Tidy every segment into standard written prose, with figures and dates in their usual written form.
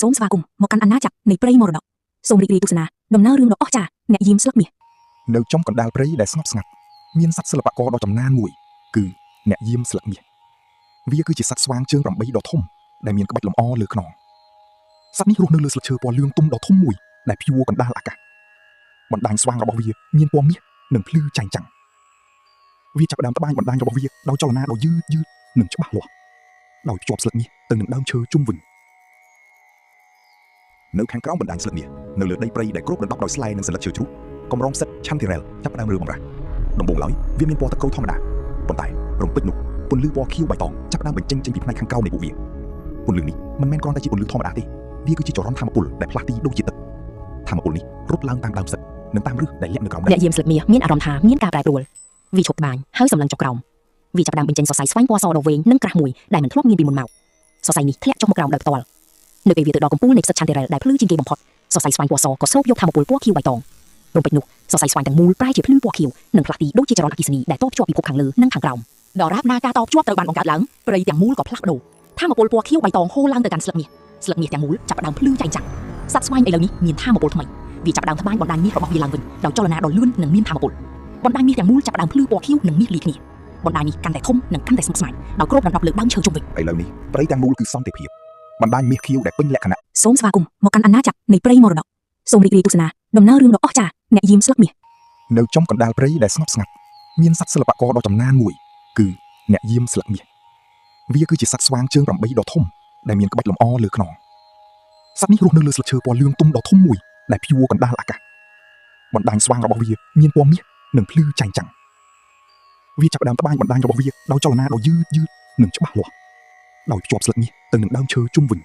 សូមស្វាគមន៍មកកាន់អាណាចក្រនៃព្រៃមរតកសូមរីករាយទស្សនាដំណើររឿងដ៏អស្ចារ្យអ្នកយាមស្លឹកមាសនៅចំកណ្ដាលព្រៃដែលស្ងប់ស្ងាត់មានសត្វសិល្បករដ៏ចំណានមួយគឺអ្នកយាមស្លឹកមាសវាគឺជាសត្វស្វាងជើង8ដ៏ធំដែលមានក្បាច់លម្អលើខ្នងសត្វនេះរស់នៅលើស្លឹកឈើពណ៌លឿងទុំដ៏ធំមួយដែលព្យួរកណ្ដាលអាកាសបណ្ដាញស្វាងរបស់វាមានពណ៌មាសនិងភ្លឺចែងចាំងវាចាប់ផ្ដើមត្បាញបណ្ដាញរបស់វាដោយចលនាដ៏យឺតនិងច្បាស់លាស់ដោយភ្ជាប់ស្លឹកមាសទៅនឹងដើមឈើជុំវិញនៅខាងក្រោមបណ្ដាញស្លឹកមាសនៅលើដីព្រៃដែលគ្របដណ្ដប់ដោយស្លែនិងសន្លឹកឈើជ្រុះកម្រងផ្សិតឆាន់ធីរ៉ែលចាប់ផ្ដើមរើបំរាស់ដំបូងឡើយវាមានពណ៌ទឹកក្រូចធម្មតាប៉ុន្តែរំពេចនោះពន្លឺពណ៌ខៀវបៃតងចាប់ផ្ដើមបញ្ចេញចេញពីផ្នែកខាងក្រោមនៃពួកវាពន្លឺនេះមិនមែនគ្រាន់តែជាពន្លឺធម្មតាទេវាគឺជាចរន្តថាមពលដែលផ្លាស់ទីដូចជាទឹកថាមពលនេះរត់ឡើងតាមដើមផ្សិតនិងតាមឫសដែលលាក់នៅក្រោមដីអ្នកយាមស្លឹកមាសមានអារម្មណ៍ថាមានការប្រែប្រួលវាឈប់ត្បាញហើយសម្លឹងចុះក្រោមវាចាប់ផ្ដើមបញ្ចេញសរសៃស្វែងពណ៌សដ៏វែងនិងក្រាស់មួយដែលមិនធ្លាប់មានពីមុនមកសរសៃនេះធ្លាក់ចុះមកក្រោមដោយផ្ទាល់នៅពេលវាទៅដល់កំពូលនៃផ្សិតឆាន់ធីរ៉ែលដែលភ្លឺជាងគេបំផុតសរសៃស្វែងពណ៌សក៏ស្រូបយកថាមពលពណ៌ខៀវបៃតងរំពេចនោះសរសៃស្វែងទាំងមូលប្រែជាភ្លឺពណ៌ខៀវនិងផ្លាស់ទីដូចជាចរន្តអគ្គិសនីដែលតភ្ជាប់ពីភពខាងលើនិងខាងក្រោមដរាបណាការតភ្ជាប់ត្រូវបានបង្កើតឡើងព្រៃទាំងមូលក៏ផ្លាស់ប្ដូរថាមពលពណ៌ខៀវបៃតងហូរឡើងទៅកាន់ស្លឹកមាសទាំងមូលចាប់ផ្ដើមភ្លឺចែងចាំងសត្វស្វែងឥឡូវនេះមានថាមពលថ្មីវាចាប់ផ្ដើមត្បាញបណ្ដាញមាសរបស់វាឡើងវិញដោយចលនាដ៏លឿននិងមានថាមពលបណ្ដាញមាសទាំងមូលចាប់ផ្ដើមភ្លឺពណ៌ខៀវនិងមាសលាយគ្នាបណ្ដាញនេះកាន់តែធំនិងកាន់តែស្មុគស្មាញដោយគ្របដណ្ដប់លើដើមឈើជុំវិញឥឡូវនេះព្រៃទាំងមូលគឺសន្តិភាពបណ្ដាញមាសខៀវដែលពេញលក្ខណៈសូមស្វាគមន៍មកកាន់អាណាចក្រនៃព្រៃមរតកសូមរីករាយទស្សនាដំណើររឿងដ៏អស្ចារ្យអ្នកយាមស្លឹកមាសនៅចំកណ្ដាលព្រៃដែលស្ងប់ស្ងាត់មានសត្វសិល្បករដ៏ចំណានមួយគឺអ្នកយាមស្លឹកមាសវាគឺជាសត្វស្វាងជើង8ដ៏ធំដែលមានក្បាច់លម្អលើខ្នងសត្វនេះរស់នៅលើស្លឹកឈើពណ៌លឿងទុំដ៏ធំមួយដែលព្យួរកណ្ដាលអាកាសបណ្ដាញស្វាងរបស់វាមានពណ៌មាសនិងភ្លឺចែងចាំងវាចាប់ផ្ដើមត្បាញបណ្ដាញរបស់វាដោយចលនាដ៏យឺតនិងច្បាស់លាស់ដោយភ្ជាប់ស្លឹកមាសទៅនឹងដើមឈើជុំវិញ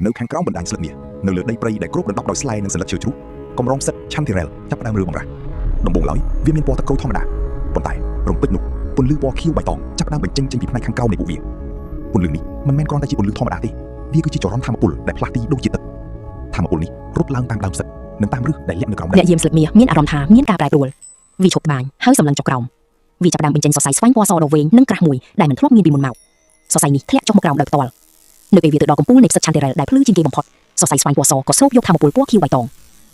នៅខាងក្រោមបណ្ដាញស្លឹកមាសនៅលើដីព្រៃដែលគ្របដណ្ដប់ដោយស្លែនិងសន្លឹកឈើជ្រុះកម្រងផ្សិតឆាន់ធីរ៉ែលចាប់ផ្ដើមរើបំរាស់ដំបូងឡើយវាមានពណ៌ទឹកក្រូចធម្មតាប៉ុន្តែរំពេចនោះពន្លឺពណ៌ខៀវបៃតងចាប់ផ្ដើមបញ្ចេញចេញពីផ្នែកខាងក្រោមនៃពួកវាពន្លឺនេះមិនមែនគ្រាន់តែជាពន្លឺធម្មតាទេវាគឺជាចរន្តថាមពលដែលផ្លាស់ទីដូចជាទឹកថាមពលនេះរត់ឡើងតាមដើមផ្សិតនិងតាមឫសដែលលាក់នៅក្រោមដីអ្នកយាមស្លឹកមាសមានអារម្មណ៍ថាមានការប្រែប្រួលវាឈប់ត្បាញហើយសម្លឹងចុះក្រោមវាចាប់ផ្ដើមបញ្ចេញសរសៃស្វែងពណ៌សដ៏វែងនិងក្រាស់មួយដែលមិនធ្លាប់មានពីមុនមកសរសៃនេះធ្លាក់ចុះមកក្រោមដោយផ្ទាល់នៅពេលវាទៅដល់កំពូលនៃផ្សិតឆាន់ធីរ៉ែលដែលភ្លឺជាងគេបំផុតសរសៃស្វែងពណ៌សក៏ស្រូបយកថាមពលពណ៌ខៀវបៃតង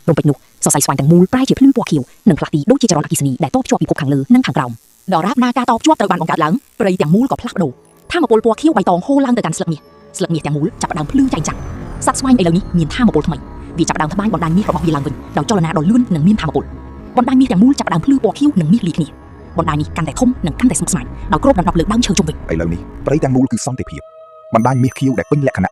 រំពេចនោះសរសៃស្វែងទាំងមូលប្រែជាភ្លឺពណ៌ខៀវនិងផ្លាស់ទីដូចជាចរន្តអគ្គិសនីដែលតភ្ជាប់ពីភពខាងលើនិងខាងក្រោមដរាបណាការតភ្ជាប់ត្រូវបានបង្កើតឡើងព្រៃទាំងមូលក៏ផ្លាស់ប្ដូរថាមពលពណ៌ខៀវបៃតងហូរឡើងទៅកាន់ស្លឹកមាសទាំងមូលចាប់ផ្ដើមភ្លឺចែងចាំងសត្វស្វែងឥឡូវនេះមានថាមពលថ្មីវាចាប់ផ្ដើមត្បាញបណ្ដាញមាសរបស់វាឡើងវិញដោយចលនាដ៏លឿននិងមានថាមពលបណ្ដាញមាសទាំងមូលចាប់ផ្ដើមភ្លឺពណ៌ខៀវនិងមាសលាយគ្នាបណ្ដាញនេះកាន់តែធំនិងកាន់តែស្មុគស្មាញដោយគ្របដណ្ដប់លើដើមឈើជុំវិញឥឡូវនេះព្រៃទាំងមូលគឺសន្តិភាពបណ្ដាញមាសខៀវដែលពេញលក្ខណៈ